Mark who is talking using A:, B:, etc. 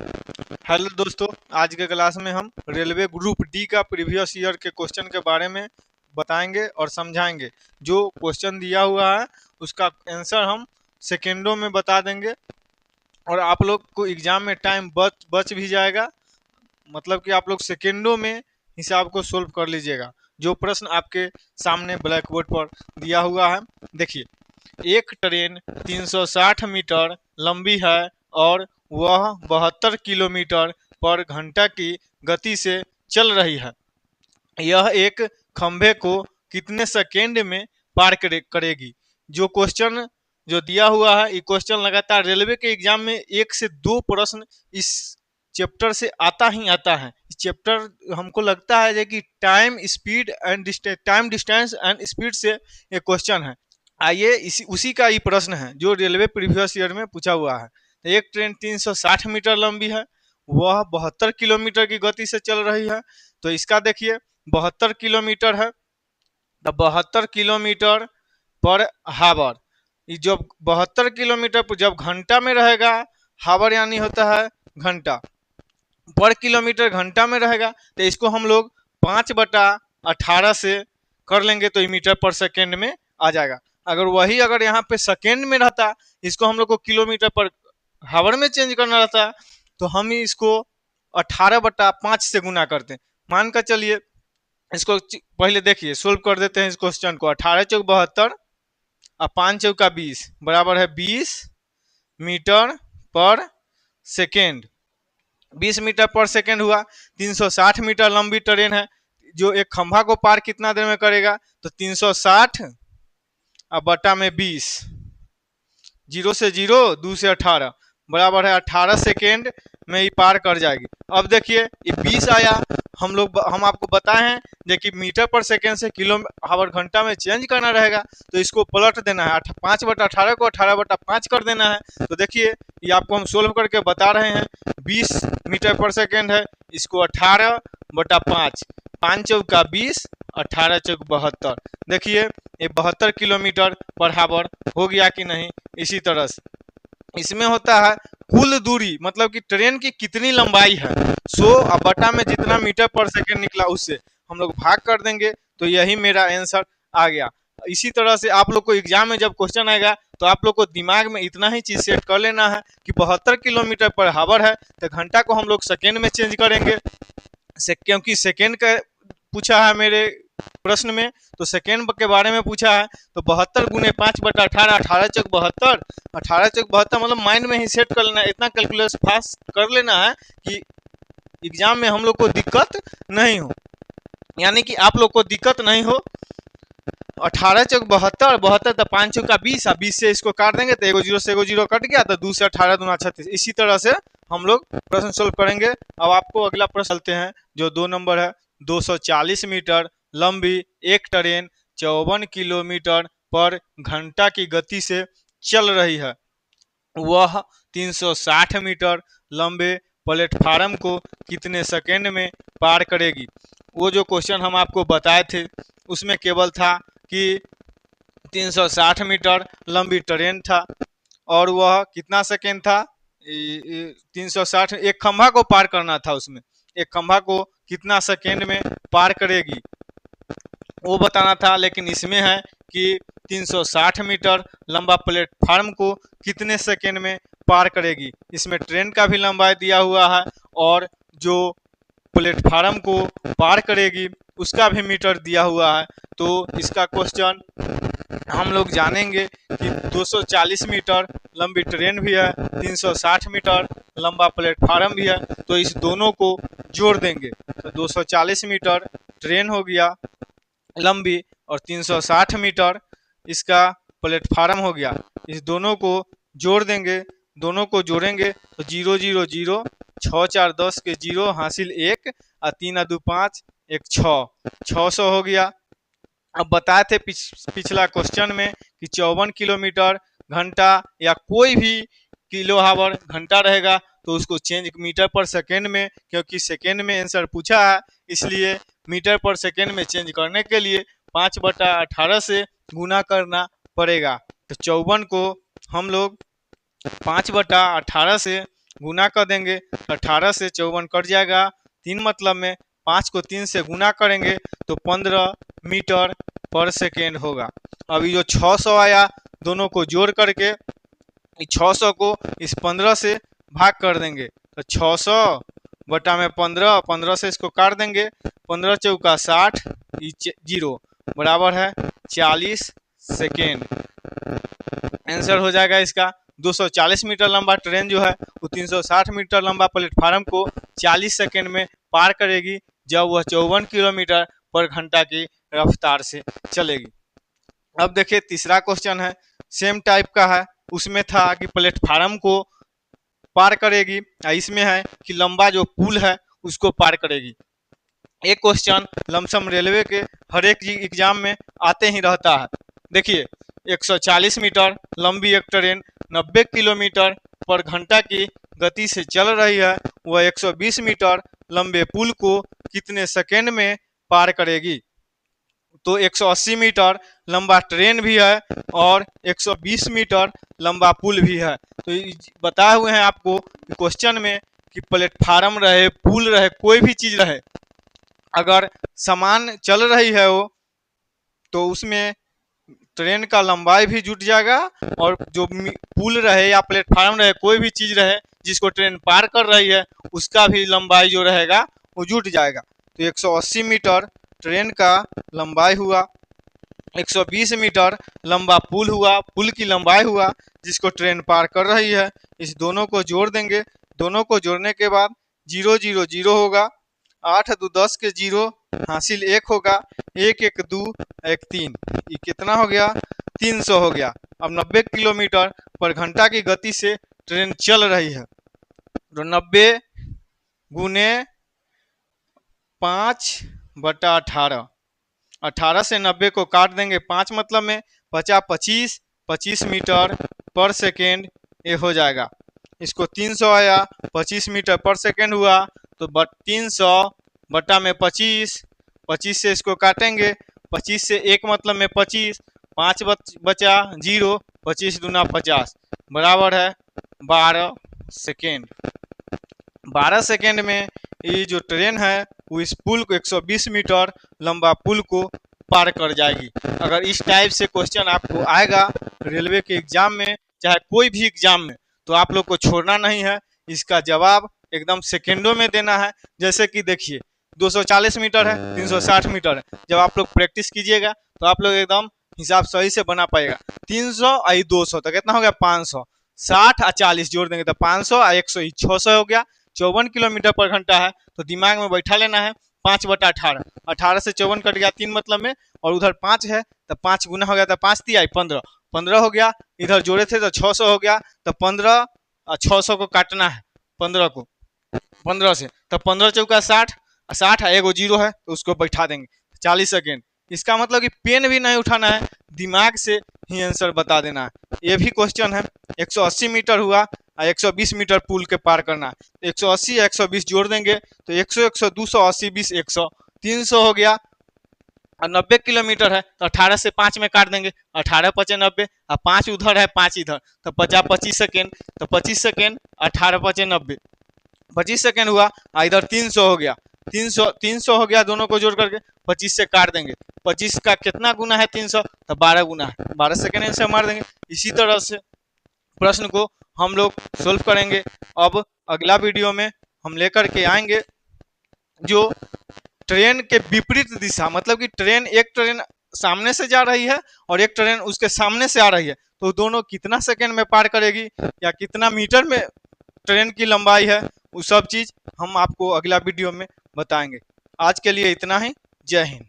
A: Hello दोस्तों, आज के क्लास में हम रेलवे ग्रुप डी का प्रीवियस ईयर के क्वेश्चन के बारे में बताएंगे और समझाएंगे। जो क्वेश्चन दिया हुआ है उसका आंसर हम सेकेंडों में बता देंगे और आप लोग को एग्जाम में टाइम बच भी जाएगा। मतलब कि आप लोग सेकेंडों में हिसाब को सोल्व कर लीजिएगा। जो प्रश्न आपके सामने ब्लैक बोर्ड पर दिया हुआ है, देखिए। एक ट्रेन 360 मीटर लंबी है और वह 72 किलोमीटर पर घंटा की गति से चल रही है। यह एक खंभे को कितने सेकेंड में पार करेगी। जो क्वेश्चन जो दिया हुआ है, ये क्वेश्चन लगातार रेलवे के एग्जाम में 1 से 2 प्रश्न इस चैप्टर से आता ही आता है। इस चैप्टर हमको लगता है कि time speed and time distance and speed से ये क्वेश्चन है। आइए उसी का ही प्रश्न है जो रेलवे प्रीवियस ईयर में पूछा हुआ है। एक ट्रेन 360 मीटर लंबी है, वह 72 किलोमीटर की गति से चल रही है। तो इसका देखिए 72 किलोमीटर है, तो 72 किलोमीटर पर हावर। जब 72 किलोमीटर पर जब घंटा में रहेगा, हावर यानी होता है घंटा, पर किलोमीटर घंटा में रहेगा, तो इसको हम लोग 5/18 से कर लेंगे तो मीटर पर सेकेंड में आ जाएगा। अगर यहाँ पे सेकेंड में रहता, इसको हम लोग को किलोमीटर पर हावर में चेंज करना रहता, तो हम इसको 18/5 से गुना करते। मान कर चलिए, इसको पहले देखिए सोल्व कर देते हैं इस क्वेश्चन को। 18 चौक 72 और 5 चौका 20 बराबर है 20 मीटर पर सेकेंड। 20 मीटर पर सेकेंड हुआ। 360 मीटर लंबी ट्रेन है, जो एक खंभा को पार कितना देर में करेगा, तो 360 और बटा में 20, 0 से 0, 2 से 18 बराबर है 18 सेकेंड में ही पार कर जाएगी। अब देखिए ये 20 आया, हम आपको बताए हैं देखिए मीटर पर सेकेंड से किलो हावर घंटा में चेंज करना रहेगा, तो इसको पलट देना है। 5/18 को 18/5 कर देना है। तो देखिए ये आपको हम सोल्व करके बता रहे हैं। 20 मीटर पर सेकेंड है, इसको 18/5, 5 चौका 20, 18 चौक 72। देखिए ये 72 किलोमीटर पर हावर हो गया कि नहीं। इसी तरह से इसमें होता है कुल दूरी, मतलब कि ट्रेन की कितनी लंबाई है, 100 और बटा में जितना मीटर पर सेकेंड निकला उससे हम लोग भाग कर देंगे, तो यही मेरा आंसर आ गया। इसी तरह से आप लोग को एग्जाम में जब क्वेश्चन आएगा, तो आप लोग को दिमाग में इतना ही चीज सेट कर लेना है कि 72 किलोमीटर पर हावर है, तो घंटा को हम लोग सेकेंड में चेंज करेंगे। क्योंकि सेकेंड का पूछा है मेरे प्रश्न में, तो सेकेंड के बारे में पूछा है। तो 72 गुने 5/18, 18 चौक 72, 18 चौक 72 मतलब माइंड में ही सेट कर लेना है। इतना कैलकुलेशन फास्ट कर लेना है कि एग्जाम में हम लोग को दिक्कत नहीं हो, यानी कि आप लोग को दिक्कत नहीं हो। 18 चौक 72, 72 तो 5 चौका 20, 20 से इसको काट देंगे तो एगो 0 से एगो 0 कट गया, तो 2 से 18 दूना 36। इसी तरह से हम लोग प्रश्न सोल्व करेंगे। अब आपको अगला प्रश्न चलते हैं, जो 2 नंबर है। 240 मीटर लंबी एक ट्रेन 54 किलोमीटर पर घंटा की गति से चल रही है। वह 360 मीटर लंबे प्लेटफार्म को कितने सेकेंड में पार करेगी। वो जो क्वेश्चन हम आपको बताए थे उसमें केवल था कि 360 मीटर लंबी ट्रेन था और वह कितना सेकेंड था, 360, एक खंभा को पार करना था। उसमें एक खंभा को कितना सेकेंड में पार करेगी वो बताना था। लेकिन इसमें है कि 360 मीटर लंबा प्लेटफार्म को कितने सेकेंड में पार करेगी। इसमें ट्रेन का भी लंबाई दिया हुआ है और जो प्लेटफार्म को पार करेगी उसका भी मीटर दिया हुआ है। तो इसका क्वेश्चन हम लोग जानेंगे कि 240 मीटर लंबी ट्रेन भी है, 360 मीटर लंबा प्लेटफार्म भी है, तो इस दोनों को जोड़ देंगे। तो 240 मीटर ट्रेन हो गया लंबी और 360 मीटर इसका प्लेटफार्म हो गया। इस दोनों को जोड़ देंगे, दोनों को जोड़ेंगे तो 0 0 0, 6 4 10 के 0 हासिल 1 और 3 2 5, 1 6, 600 हो गया। अब बताए थे पिछला क्वेश्चन में कि 54 किलोमीटर घंटा या कोई भी किलो हावर घंटा रहेगा तो उसको चेंज मीटर पर सेकेंड में, क्योंकि सेकेंड में आंसर पूछा है इसलिए मीटर पर सेकेंड में चेंज करने के लिए 5/18 से गुना करना पड़ेगा। तो 54 को हम लोग 5/18 से गुना कर देंगे, 18 से 54 कट जाएगा 3 मतलब में, 5 को 3 से गुना करेंगे तो 15 मीटर पर सेकेंड होगा। अभी जो 600 आया दोनों को जोड़ करके 600 को इस 15 से भाग कर देंगे तो 600 बटा में 15, 15 से इसको काट देंगे, 15 चौका 60, जीरो बराबर है 40 सेकेंड। आंसर हो जाएगा इसका 240 मीटर लंबा ट्रेन जो है वो 360 मीटर लंबा प्लेटफार्म को 40 सेकेंड में पार करेगी जब वह 54 किलोमीटर पर घंटा की रफ्तार से चलेगी। अब देखिए तीसरा क्वेश्चन है, सेम टाइप का है, उसमें था कि प्लेटफार्म को पार करेगी, इसमें है कि लंबा जो पुल है उसको पार करेगी। एक क्वेश्चन लमसम रेलवे के हर एक एग्जाम में आते ही रहता है। देखिए 140 मीटर लंबी एक ट्रेन 90 किलोमीटर पर घंटा की गति से चल रही है, वह 120 मीटर लंबे पुल को कितने सेकेंड में पार करेगी। तो 180 मीटर लंबा ट्रेन भी है और 120 मीटर लंबा पुल भी है। तो बताए हुए हैं आपको क्वेश्चन में कि प्लेटफार्म रहे, पुल रहे, कोई भी चीज रहे, अगर समान चल रही है वो तो उसमें ट्रेन का लंबाई भी जुट जाएगा और जो पुल रहे या प्लेटफार्म रहे, कोई भी चीज रहे जिसको ट्रेन पार कर रही है उसका भी लंबाई जो रहेगा वो जुट जाएगा। तो 180 मीटर ट्रेन का लंबाई हुआ, 120 मीटर लंबा पुल हुआ, पुल की लंबाई हुआ जिसको ट्रेन पार कर रही है। इस दोनों को जोड़ देंगे, दोनों को जोड़ने के बाद 0 0 0 होगा, 8 2 10 के 0 हासिल 1 होगा, 1 1 2 1 3, ये कितना हो गया 300 हो गया। अब 90 किलोमीटर पर घंटा की गति से ट्रेन चल रही है तो 90 गुने 5/18, 18 से 90 को काट देंगे 5 मतलब में 50 25 मीटर पर सेकेंड ये हो जाएगा। इसको 300 आया, 25 मीटर पर सेकेंड हुआ तो 300 बटा में 25, 25 से इसको काटेंगे, 25 से 1 मतलब में 25, 5 बचा 0, 25 दूना 50 बराबर है 12 सेकेंड। 12 सेकेंड में ये जो ट्रेन है वो इस पुल को 120 मीटर लंबा पुल को पार कर जाएगी। अगर इस टाइप से क्वेश्चन आपको आएगा रेलवे के एग्जाम में, चाहे कोई भी एग्जाम में, तो आप लोग को छोड़ना नहीं है, इसका जवाब एकदम सेकेंडों में देना है। जैसे कि देखिए 240 मीटर है, 360 मीटर है, जब आप लोग प्रैक्टिस कीजिएगा तो आप लोग एकदम हिसाब सही से बना पाएगा। 300 और 200 तो कितना हो गया 500, 60 और 40 जोड़ देंगे तो 500 और 100 600 हो गया। 54 किलोमीटर पर घंटा है तो दिमाग में बैठा लेना है 5/18, 18 से 54 कट गया 3 मतलब में, और उधर 5 है तो 5 गुना हो गया तो 5 3 15, 15 हो गया, इधर जोड़े थे तो 600 हो गया, तो 15 और 600 को काटना है 15 को 15 से, तो 15 चौका 60, 60 एगो 0 है तो उसको बैठा देंगे 40 सेकेंड। इसका मतलब कि पेन भी नहीं उठाना है, दिमाग से ही आंसर बता देना है। ये भी क्वेश्चन है, 180 मीटर हुआ और 120 मीटर पुल के पार करना है, 180 या 120 जोड़ देंगे तो 100 100 200 80 20 100 300 हो गया। और 90 किलोमीटर है तो 18 से 5 में काट देंगे, 18 5 90 और 5 उधर है 5 इधर तो 50 25 सेकेंड, तो 25 सेकेंड 18 5 90 25 सेकेंड हुआ, इधर 300 हो गया, 300 हो गया, दोनों को जोड़ करके 25 से काट देंगे, 25 का कितना गुना है 300 तो 12 गुना है, 12 सेकेंड आंसर मार देंगे। इसी तरह से प्रश्न को हम लोग सोल्व करेंगे। अब अगला वीडियो में हम लेकर के आएंगे जो ट्रेन के विपरीत दिशा, मतलब कि एक ट्रेन सामने से जा रही है और एक ट्रेन उसके सामने से आ रही है, तो दोनों कितना सेकेंड में पार करेगी या कितना मीटर में ट्रेन की लंबाई है, वो सब चीज़ हम आपको अगला वीडियो में बताएंगे। आज के लिए इतना ही, जय हिंद।